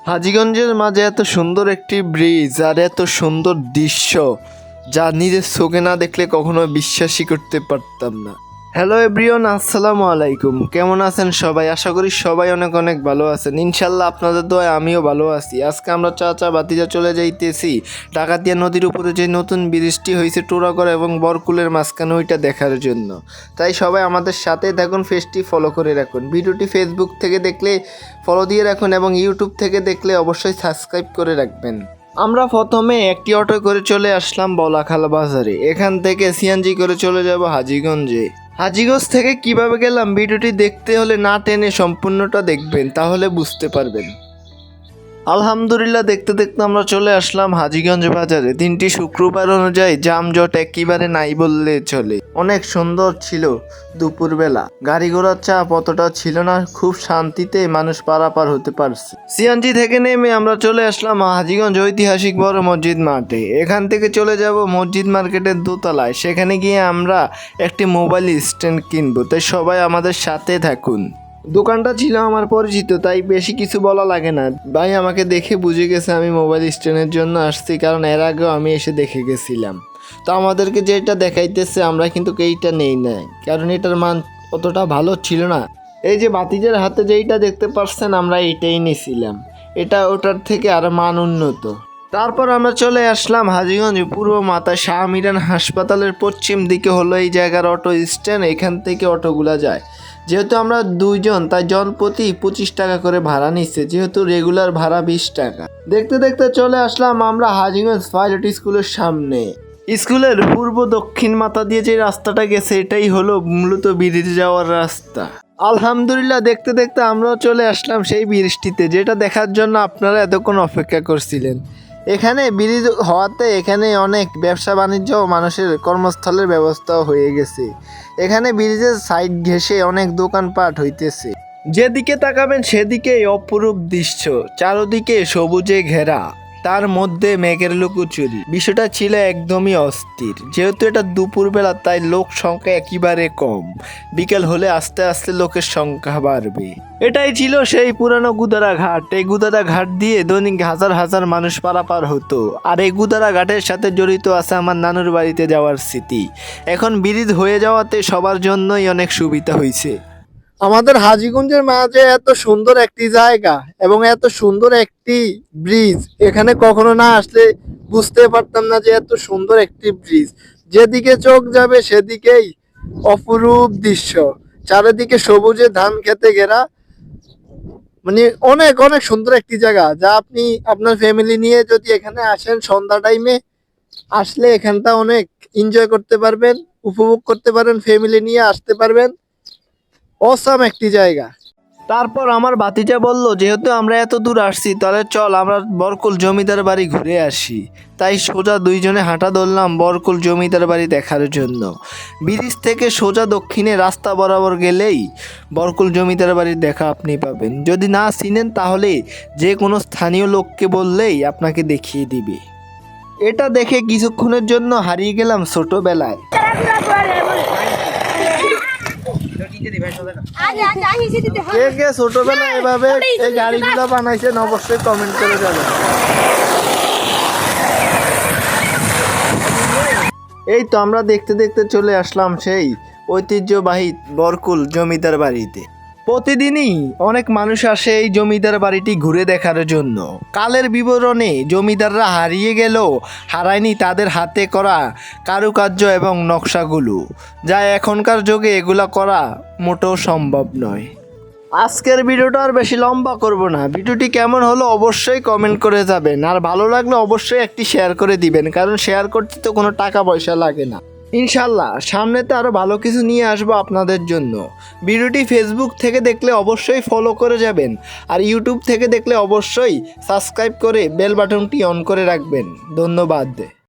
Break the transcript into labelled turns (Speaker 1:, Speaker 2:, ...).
Speaker 1: হাজীগঞ্জের মাঝে এত সুন্দর একটি ব্রিজ আর এত সুন্দর দৃশ্য যা নিজের চোখে না দেখলে কখনো বিশ্বাসই করতে পারতাম না। হ্যালো এভরিওয়ান, আসসালামু আলাইকুম। কেমন আছেন সবাই? আশা করি সবাই অনেক অনেক ভালো আছেন। ইনশাল্লাহ আপনাদের দোয়ায় আমিও ভালো আছি। আজকে আমরা চাচা বাতিজা চলে যাইতেছি ডাকাতিয়া নদীর উপরে যে নতুন ব্রিজটি হয়েছে টোরাগড় এবং বরকুলের মাঝখানে, ওইটা দেখার জন্য। তাই সবাই আমাদের সাথে থাকুন, পেজটি ফলো করে রাখুন। ভিডিওটি ফেসবুক থেকে দেখলে ফলো দিয়ে রাখুন এবং ইউটিউব থেকে দেখলে অবশ্যই সাবস্ক্রাইব করে রাখবেন। আমরা প্রথমে একটি অটো করে চলে আসলাম বলাখাল বাজারে। এখান থেকে সিএনজি করে চলে যাব হাজীগঞ্জে। হাজীগঞ্জ থেকে কিভাবে গেলাম ভিডিওটি দেখতে হলে না টেনে সম্পূর্ণটা দেখবেন, তাহলে বুঝতে পারবেন। আলহামদুলিল্লাহ, দেখতে দেখতে আমরা চলে আসলাম হাজীগঞ্জ বাজারে। দিনটি শুক্রবার অনুযায়ী যানজট একেবারে নাই বললে চলে। অনেক সুন্দর ছিল দুপুরবেলা, গাড়ি ঘোড়ার চাপ অতটা ছিল না, খুব শান্তিতে মানুষ পারাপার হতে পারছে। সিএনজি থেকে নেমে আমরা চলে আসলাম হাজীগঞ্জ ঐতিহাসিক বড় মসজিদ মাঠে। এখান থেকে চলে যাব মসজিদ মার্কেটের দোতলায়। সেখানে গিয়ে আমরা একটি মোবাইল স্ট্যান্ড কিনবো, তাই সবাই আমাদের সাথে থাকুন। দোকানটা ছিল আমার পরিচিত, তাই বেশি কিছু বলা লাগে না। ভাই আমাকে দেখে বুঝে গেছে আমি মোবাইল স্ট্যান্ডের জন্য আসছি, কারণ এর আগেও আমি এসে দেখে গেছিলাম। তো আমাদেরকে যেটা দেখাইতেছে আমরা কিন্তু এইটা নেই না, কারণ এটার মান অতটা ভালো ছিল না। এই যে বাতিজের হাতে যেইটা দেখতে পাচ্ছেন, আমরা এইটাই নিয়েছিলাম। এটা ওটার থেকে আরো মান উন্নত। তারপর আমরা চলে আসলাম হাজীগঞ্জ পূর্ব মাতা শাহ মিরান হাসপাতালের পশ্চিম দিকে হলো এই জায়গার অটো স্ট্যান্ড। এখান থেকে অটোগুলা যায়। যেহেতু আমরা দুইজন, তাই জন প্রতি 25 টাকা করে ভাড়া নিচ্ছে, যেহেতু রেগুলার ভাড়া 20 টাকা। দেখতে দেখতে চলে আসলাম আমরা হাজীগঞ্জ পাইলট স্কুলের সামনে। স্কুলের পূর্ব দক্ষিণ মাথা দিয়ে যে রাস্তাটা গেছে, এটাই হলো মূলত ব্রিজ যাওয়ার রাস্তা। আলহামদুলিল্লাহ, দেখতে দেখতে আমরাও চলে আসলাম সেই ব্রিজটিতে, যেটা দেখার জন্য আপনারা এতক্ষণ অপেক্ষা করছিলেন। এখানে ব্রিজ হওয়াতে এখানে অনেক ব্যবসা বাণিজ্য ও মানুষের কর্মস্থলের ব্যবস্থাও হয়ে গেছে। এখানে ব্রিজের সাইড ঘেঁষে অনেক দোকানপাট হইতেছে। যেদিকে তাকাবেন সেদিকেই অপরূপ দৃশ্য, চারদিকে সবুজে ঘেরা, তার মধ্যে মেঘের লুকোচুরি। বিষয়টা ছিল একদমই অস্থির। যেহেতু এটা দুপুরবেলা, তাই লোক সংখ্যা একেবারে কম। বিকেল হলে আস্তে আস্তে লোকের সংখ্যা বাড়বে। এটাই ছিল সেই পুরানো গুদারা ঘাট। এই গুদারা ঘাট দিয়ে দৈনিক হাজার হাজার মানুষ পারাপার হতো। আর এই গুদারা ঘাটের সাথে জড়িত আছে আমার নানুর বাড়িতে যাওয়ার স্মৃতি। এখন ব্রিজ হয়ে যাওয়াতে সবার জন্যই অনেক সুবিধা হয়েছে। আমাদের হাজীগঞ্জের মাঝে এত সুন্দর একটি জায়গা এবং এত সুন্দর একটি ব্রিজ, এখানে কখনো না আসলে বুঝতে পারতাম না যে এত সুন্দর একটি ব্রিজ। যেদিকে চোখ যাবে সেদিকেই অপরূপ দৃশ্য, চারিদিকে সবুজে ধান খেতে ঘেরা। মানে অনেক অনেক সুন্দর একটি জায়গা, যা আপনি আপনার ফ্যামিলি নিয়ে যদি এখানে আসেন সন্ধ্যা টাইমে আসলে এখানটা অনেক এনজয় করতে পারবেন, উপভোগ করতে পারেন, ফ্যামিলি নিয়ে আসতে পারবেন। অসাম একটি জায়গা। তারপর আমার ভাতিজা বলল, যেহেতু আমরা এত দূর আসছি, তাহলে চল আমরা বরকুল জমিদার বাড়ি ঘুরে আসি। তাই সোজা দুইজনে হাঁটা ধরলাম বরকুল জমিদার বাড়ি দেখার জন্য। ব্রিজ থেকে সোজা দক্ষিণে রাস্তা বরাবর গেলেই বরকুল জমিদার বাড়ির দেখা আপনি পাবেন। যদি না চিনেন তাহলে যে কোনো স্থানীয় লোককে বললেই আপনাকে দেখিয়ে দিবে। এটা দেখে কিছুক্ষণের জন্য হারিয়ে গেলাম ছোটবেলায়। কে কে ছোটবেলায় এভাবে এই গাড়িগুলো বানাইছেন অবশ্যই কমেন্ট করে যাবেন। এই তো আমরা দেখতে দেখতে চলে আসলাম সেই ঐতিহ্যবাহী বরকুল জমিদার বাড়িতে। প্রতিদিনই অনেক মানুষ আসে এই জমিদার বাড়িটি ঘুরে দেখার জন্য। কালের বিবরণে জমিদাররা হারিয়ে গেলেও হারায়নি তাদের হাতে করা কারুকার্য এবং নকশাগুলো, যা এখনকার যুগে এগুলা করা মোটেও সম্ভব নয়। আজকের ভিডিওটা আর বেশি লম্বা করব না। ভিডিওটি কেমন হলো অবশ্যই কমেন্ট করে যাবেন, আর ভালো লাগলে অবশ্যই একটি শেয়ার করে দিবেন, কারণ শেয়ার করতে তো কোনো টাকা পয়সা লাগে না। ইনশাল্লাহ সামনেতে আরও ভালো কিছু নিয়ে আসবো আপনাদের জন্য। ভিডিওটি ফেসবুক থেকে দেখলে অবশ্যই ফলো করে যাবেন, আর ইউটিউব থেকে দেখলে অবশ্যই সাবস্ক্রাইব করে বেল বাটনটি অন করে রাখবেন। ধন্যবাদ।